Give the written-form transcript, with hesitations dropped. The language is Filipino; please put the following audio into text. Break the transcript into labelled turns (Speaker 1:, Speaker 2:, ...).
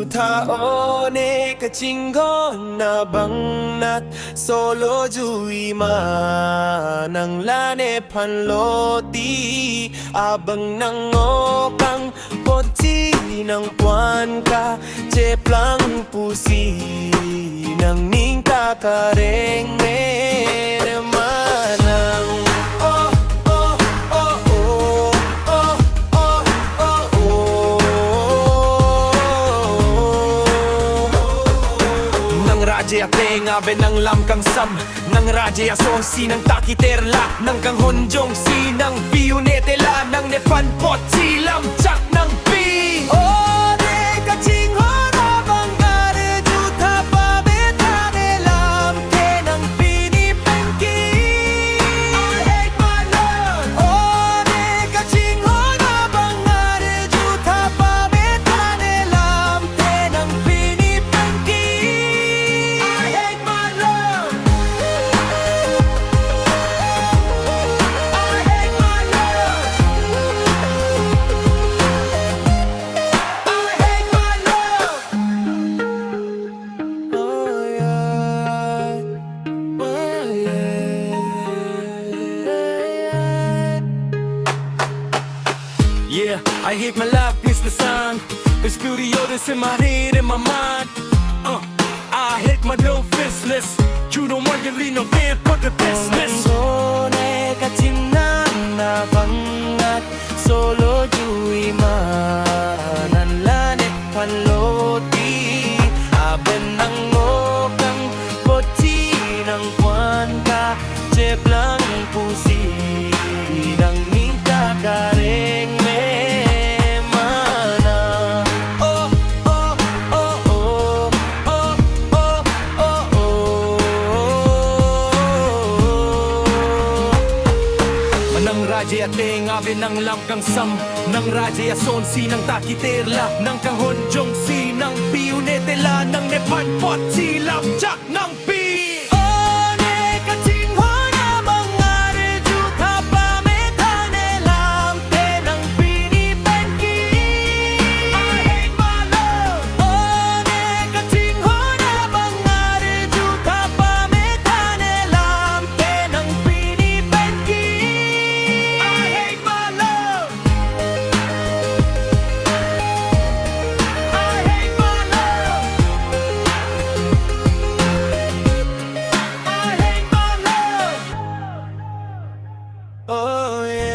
Speaker 1: 타오네 그친 건 나방낫 솔로 주의만 ang lane panloti abang nangokang poti ng puan ka jeplang pusi ng ning kakareng manang oh oh oh oh oh oh oh oh nang raje ate ngabe ng lamkang sam nang raje aso sinang takiterla nang kang honjong sinang piyunetela nang nepan pot silam chak nang pi oh de kaching hora bangare juta pabe tane lam ke nang pinipengki I hate my love oh de kaching hora bangare juta pabe tane lam ke nang pinipengki I hate my love I hate my love I hate my love oh yeah oh yeah I hate my life is the song the studio that's in my head and my mind I hate my no business you don't want your lead no man for the business M.Dhoni kachinan na bangat solo juiman ang lanet panloti aben ng ngokang poti ng puan ka jeplang pusi ng minta kareng memana oh oh oh oh oh oh oh oh Manang raje ate ngabe ng lamkang sam nang raje ason sinang takiterla nang kahonjong sinang piyunetela nang nepan pot silam chak nang pi oh ne kaching hona mangare juta pametane lam te nang pinipengki I hate my love oh ne kaching hona mangare juta pametane lam te nang pinipengki I hate my love I hate my love I hate my love oh yeah